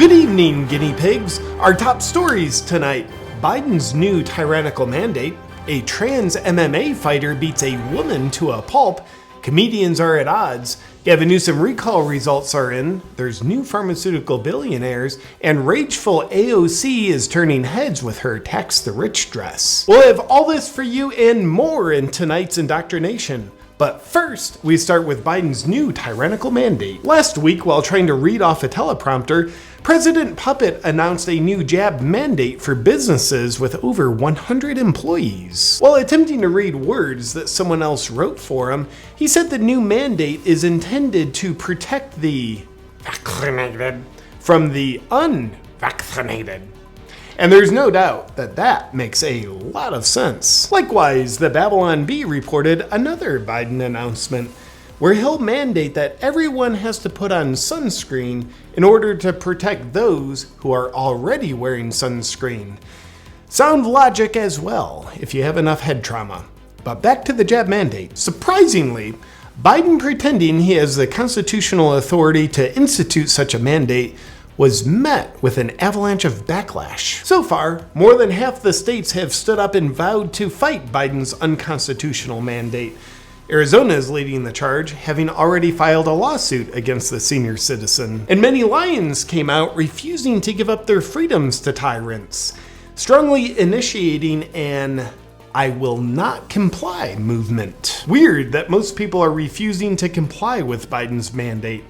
Good evening, guinea pigs. Our top stories tonight. Biden's new tyrannical mandate. A trans MMA fighter beats a woman to a pulp. Comedians are at odds. Gavin Newsom recall results are in. There's new pharmaceutical billionaires. And rageful AOC is turning heads with her tax the rich dress. We'll have all this for you and more in tonight's indoctrination. But first, we start with Biden's new tyrannical mandate. Last week, while trying to read off a teleprompter, President Puppet announced a new jab mandate for businesses with over 100 employees. While attempting to read words that someone else wrote for him, he said the new mandate is intended to protect the vaccinated from the unvaccinated. And there's no doubt that that makes a lot of sense. Likewise, the Babylon Bee reported another Biden announcement where he'll mandate that everyone has to put on sunscreen in order to protect those who are already wearing sunscreen. Sound logic as well, if you have enough head trauma. But back to the jab mandate. Surprisingly, Biden pretending he has the constitutional authority to institute such a mandate was met with an avalanche of backlash. So far, more than half the states have stood up and vowed to fight Biden's unconstitutional mandate. Arizona is leading the charge, having already filed a lawsuit against the senior citizen. And many lions came out refusing to give up their freedoms to tyrants, strongly initiating an "I will not comply" movement. Weird that most people are refusing to comply with Biden's mandate,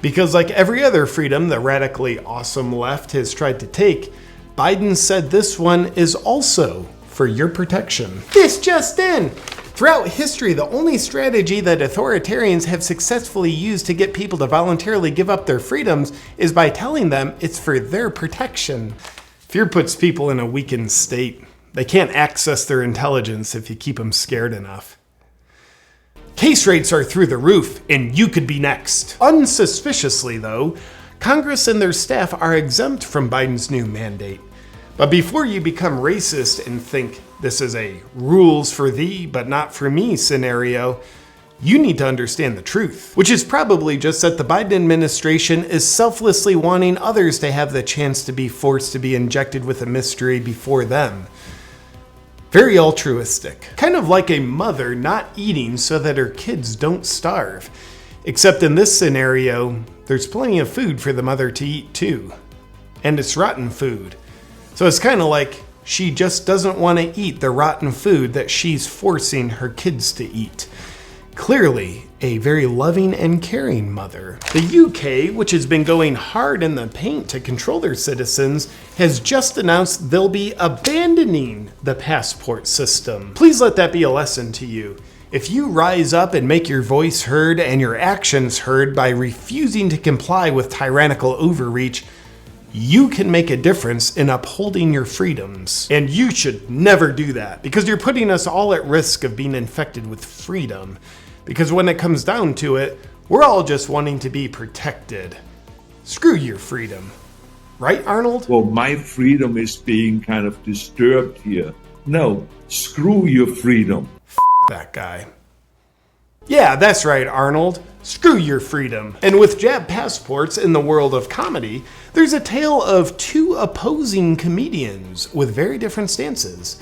because like every other freedom the radically awesome left has tried to take, Biden said this one is also for your protection. This just in! Throughout history, the only strategy that authoritarians have successfully used to get people to voluntarily give up their freedoms is by telling them it's for their protection. Fear puts people in a weakened state. They can't access their intelligence if you keep them scared enough. Case rates are through the roof, and you could be next. Unsuspiciously, though, Congress and their staff are exempt from Biden's new mandate. But before you become racist and think this is a rules for thee but not for me scenario, you need to understand the truth, which is probably just that the Biden administration is selflessly wanting others to have the chance to be forced to be injected with a mystery before them. Very altruistic. Kind of like a mother not eating so that her kids don't starve. Except in this scenario, there's plenty of food for the mother to eat too. And it's rotten food. So it's kind of like she just doesn't want to eat the rotten food that she's forcing her kids to eat. Clearly, a very loving and caring mother. The UK, which has been going hard in the paint to control their citizens, has just announced they'll be abandoning the passport system. Please let that be a lesson to you. If you rise up and make your voice heard and your actions heard by refusing to comply with tyrannical overreach, you can make a difference in upholding your freedoms. And you should never do that, because you're putting us all at risk of being infected with freedom. Because when it comes down to it, we're all just wanting to be protected. Screw your freedom. Right, Arnold? Well, my freedom is being kind of disturbed here. No, screw your freedom. That guy. Yeah, that's right, Arnold. Screw your freedom. And with jab passports in the world of comedy, there's a tale of two opposing comedians with very different stances.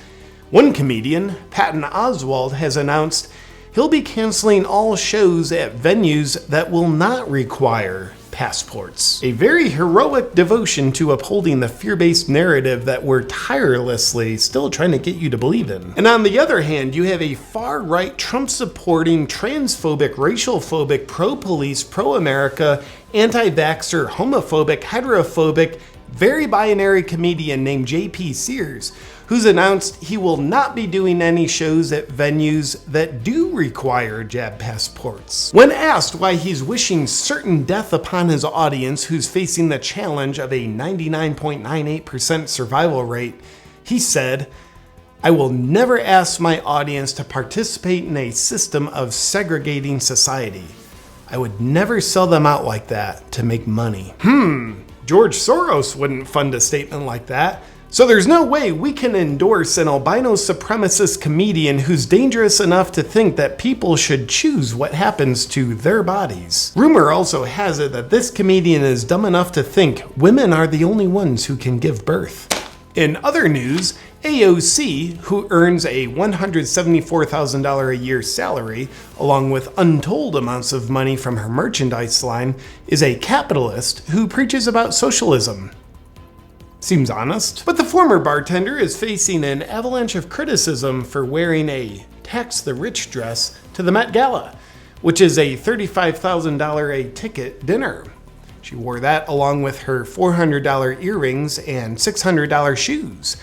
One comedian, Patton Oswalt, has announced he'll be canceling all shows at venues that will not require passports. A very heroic devotion to upholding the fear-based narrative that we're tirelessly still trying to get you to believe in. And on the other hand, you have a far-right, Trump-supporting, transphobic, racial-phobic, pro-police, pro-America, anti-vaxxer, homophobic, heterophobic, very binary comedian named J.P. Sears, who's announced he will not be doing any shows at venues that do require jab passports. When asked why he's wishing certain death upon his audience who's facing the challenge of a 99.98% survival rate, he said, "I will never ask my audience to participate in a system of segregating society. I would never sell them out like that to make money." George Soros wouldn't fund a statement like that. So there's no way we can endorse an albino supremacist comedian who's dangerous enough to think that people should choose what happens to their bodies. Rumor also has it that this comedian is dumb enough to think women are the only ones who can give birth. In other news, AOC, who earns a $174,000 a year salary, along with untold amounts of money from her merchandise line, is a capitalist who preaches about socialism. Seems honest. But the former bartender is facing an avalanche of criticism for wearing a tax the rich dress to the Met Gala, which is a $35,000 a ticket dinner. She wore that along with her $400 earrings and $600 shoes,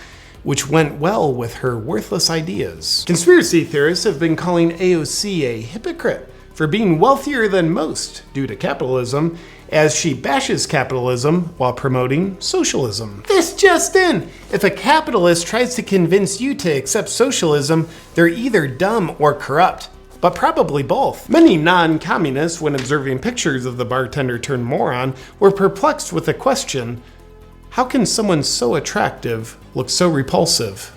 which went well with her worthless ideas. Conspiracy theorists have been calling AOC a hypocrite for being wealthier than most due to capitalism, as she bashes capitalism while promoting socialism. This just in! If a capitalist tries to convince you to accept socialism, they're either dumb or corrupt, but probably both. Many non-communists, when observing pictures of the bartender turned moron, were perplexed with the question, how can someone so attractive look so repulsive?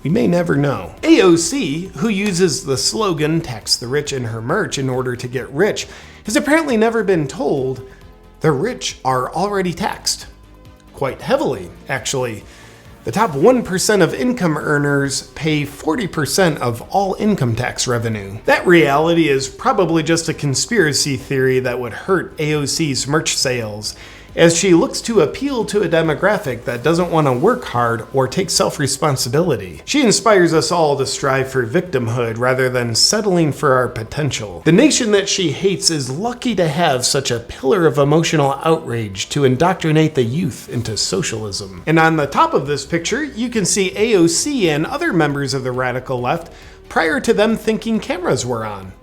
We may never know. AOC, who uses the slogan "tax the rich" in her merch in order to get rich, has apparently never been told the rich are already taxed. Quite heavily, actually. The top 1% of income earners pay 40% of all income tax revenue. That reality is probably just a conspiracy theory that would hurt AOC's merch sales, as she looks to appeal to a demographic that doesn't want to work hard or take self-responsibility. She inspires us all to strive for victimhood rather than settling for our potential. The nation that she hates is lucky to have such a pillar of emotional outrage to indoctrinate the youth into socialism. And on the top of this picture, you can see AOC and other members of the radical left prior to them thinking cameras were on.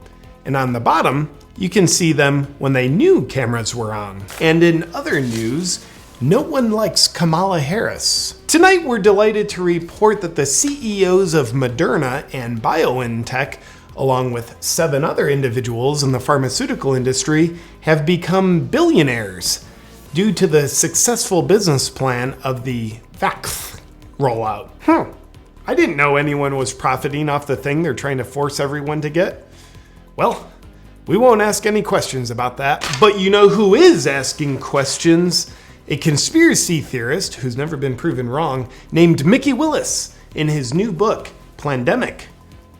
And on the bottom, you can see them when they knew cameras were on. And in other news, no one likes Kamala Harris. Tonight, we're delighted to report that the CEOs of Moderna and BioNTech, along with 7 other individuals in the pharmaceutical industry, have become billionaires due to the successful business plan of the vax rollout. I didn't know anyone was profiting off the thing they're trying to force everyone to get. Well, we won't ask any questions about that. But you know who is asking questions? A conspiracy theorist who's never been proven wrong, named Mickey Willis, in his new book, Plandemic.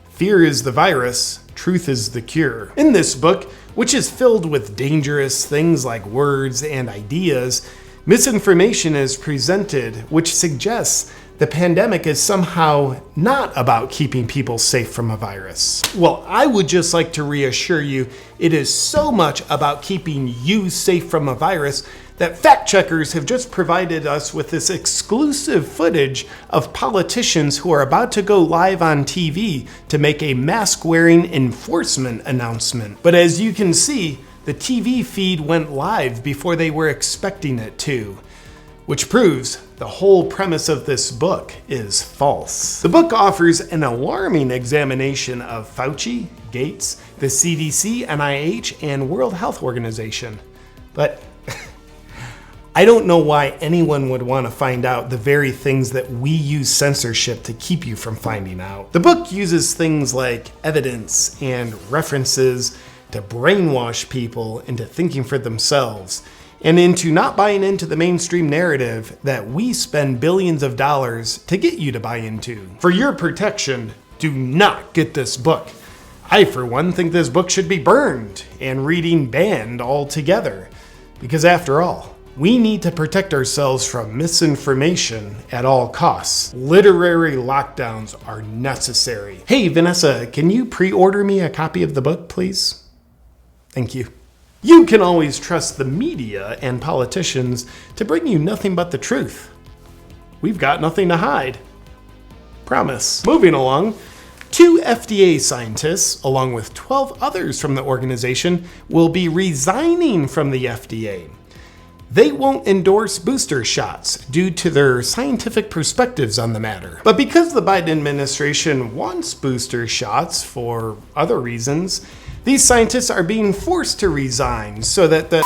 Fear is the virus, truth is the cure. In this book, which is filled with dangerous things like words and ideas, misinformation is presented, which suggests the pandemic is somehow not about keeping people safe from a virus. Well, I would just like to reassure you, it is so much about keeping you safe from a virus that fact checkers have just provided us with this exclusive footage of politicians who are about to go live on TV to make a mask-wearing enforcement announcement. But as you can see, the TV feed went live before they were expecting it to, which proves the whole premise of this book is false. The book offers an alarming examination of Fauci, Gates, the CDC, NIH, and World Health Organization. But I don't know why anyone would want to find out the very things that we use censorship to keep you from finding out. The book uses things like evidence and references to brainwash people into thinking for themselves, and into not buying into the mainstream narrative that we spend billions of dollars to get you to buy into. For your protection, do not get this book. I, for one, think this book should be burned and reading banned altogether. Because after all, we need to protect ourselves from misinformation at all costs. Literary lockdowns are necessary. Hey, Vanessa, can you pre-order me a copy of the book, please? Thank you. You can always trust the media and politicians to bring you nothing but the truth. We've got nothing to hide. Promise. Moving along, 2 FDA scientists, along with 12 others from the organization, will be resigning from the FDA. They won't endorse booster shots due to their scientific perspectives on the matter. But because the Biden administration wants booster shots for other reasons, these scientists are being forced to resign so that the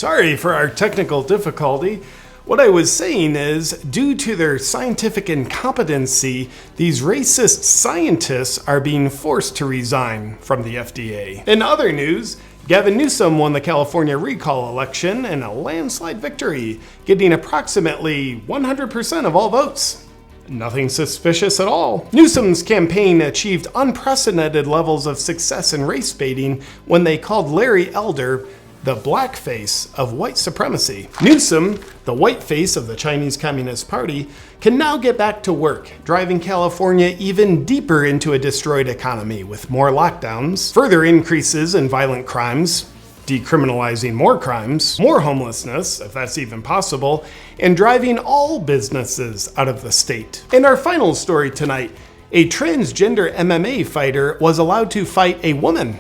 Sorry for our technical difficulty. What I was saying is, due to their scientific incompetency, these racist scientists are being forced to resign from the FDA. In other news, Gavin Newsom won the California recall election in a landslide victory, getting approximately 100% of all votes. Nothing suspicious at all. Newsom's campaign achieved unprecedented levels of success in race baiting when they called Larry Elder the blackface of white supremacy. Newsom, the white face of the Chinese Communist Party, can now get back to work, driving California even deeper into a destroyed economy with more lockdowns, further increases in violent crimes, decriminalizing more crimes, more homelessness, if that's even possible, and driving all businesses out of the state. In our final story tonight, a transgender MMA fighter was allowed to fight a woman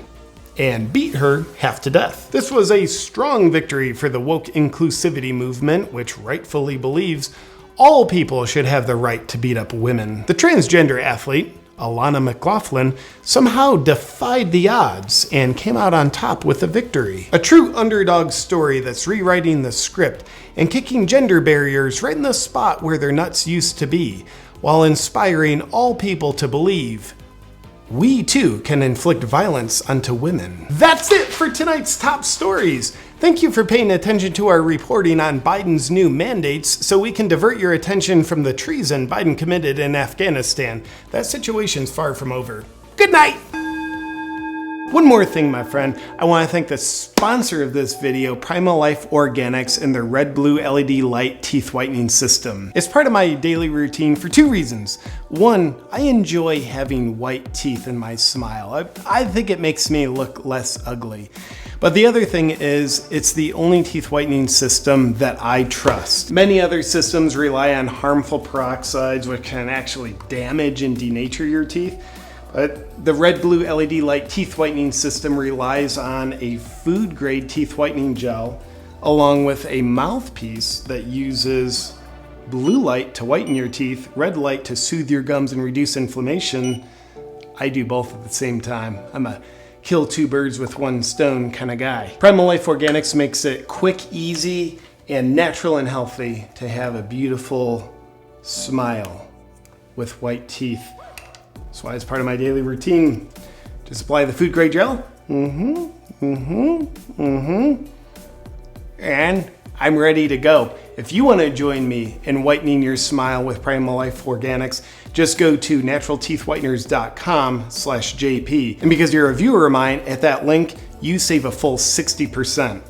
and beat her half to death. This was a strong victory for the woke inclusivity movement, which rightfully believes all people should have the right to beat up women. The transgender athlete, Alana McLaughlin, somehow defied the odds and came out on top with a victory. A true underdog story that's rewriting the script and kicking gender barriers right in the spot where their nuts used to be, while inspiring all people to believe we too can inflict violence onto women. That's it for tonight's top stories. Thank you for paying attention to our reporting on Biden's new mandates so we can divert your attention from the treason Biden committed in Afghanistan. That situation's far from over. Good night! One more thing, my friend. I want to thank the sponsor of this video, Primal Life Organics, and their Red Blue LED Light Teeth Whitening System. It's part of my daily routine for two reasons. One, I enjoy having white teeth in my smile. I think it makes me look less ugly. But the other thing is, it's the only teeth whitening system that I trust. Many other systems rely on harmful peroxides, which can actually damage and denature your teeth. The Red Blue LED Light Teeth Whitening System relies on a food-grade teeth whitening gel, along with a mouthpiece that uses blue light to whiten your teeth, red light to soothe your gums and reduce inflammation. I do both at the same time. I'm a kill two birds with one stone kind of guy. Primal Life Organics makes it quick, easy, and natural and healthy to have a beautiful smile with white teeth. That's why it's part of my daily routine. Just apply the food grade gel. And I'm ready to go. If you want to join me in whitening your smile with Primal Life Organics, just go to naturalteethwhiteners.com/JP. And because you're a viewer of mine, at that link, you save a full 60%.